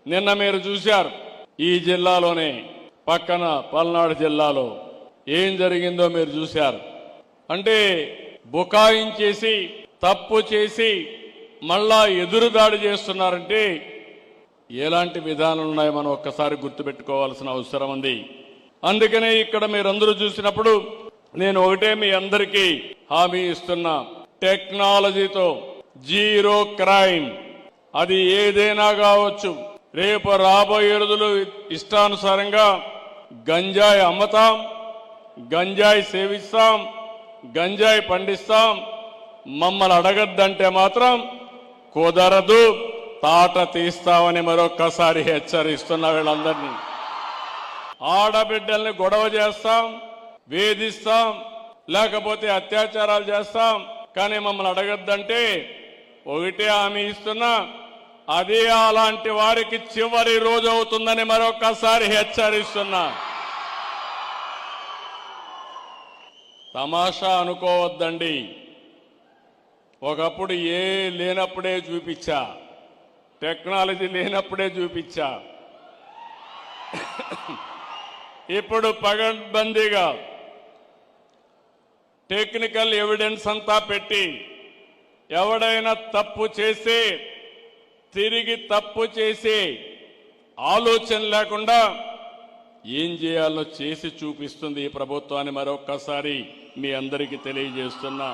నిన్న మీరు చూశారు ఈ జిల్లాలోనే పక్కన పల్నాడు జిల్లాలో ఏం జరిగిందో మీరు చూశారు. అంటే బుకాయించేసి తప్పు చేసి మళ్ళా ఎదురుదాడి చేస్తున్నారంటే ఎలాంటి విధానాలు ఉన్నాయో మనం ఒక్కసారి గుర్తుపెట్టుకోవాల్సిన అవసరం ఉంది. అందుకనే ఇక్కడ మీరందరూ చూసినప్పుడు నేను ఒకటే మీ అందరికీ హామీ ఇస్తున్నా, టెక్నాలజీతో జీరో క్రైమ్, అది ఏదైనా కావచ్చు. రేపు రాబోయే రోజులు ఇష్టానుసారంగా గంజాయి అమ్మతాం, గంజాయి సేవిస్తాం, గంజాయి పండిస్తాం. మమ్మల్ని అడగద్దంటే మాత్రం కుదరదు, తాట తీస్తామని మరొక్కసారి హెచ్చరిస్తున్నా వీళ్ళందరినీ. ఆడబిడ్డల్ని గొడవ చేస్తాం, వేధిస్తాం, లేకపోతే అత్యాచారాలు చేస్తాం, కానీ మమ్మల్ని అడగద్దంటే ఒకటే హామీ ఇస్తున్నా, అదే అలాంటి వారికి చివరి రోజు అవుతుందని మరొక్కసారి హెచ్చరిస్తున్నా. తమాషా అనుకోవద్దండి. ఒకప్పుడు లేనప్పుడే చూపించా, టెక్నాలజీ లేనప్పుడే చూపించా. ఇప్పుడు పగడ్బందీగా టెక్నికల్ ఎవిడెన్స్ అంతా పెట్టి ఎవడైనా తప్పు చేసి తిరిగి తప్పు చేసి ఆలోచన లేకుండా ఏం చేయాలో చేసి చూపిస్తుంది ఈ ప్రభుత్వాన్ని మరొక్కసారి మీ అందరికీ తెలియజేస్తున్నా.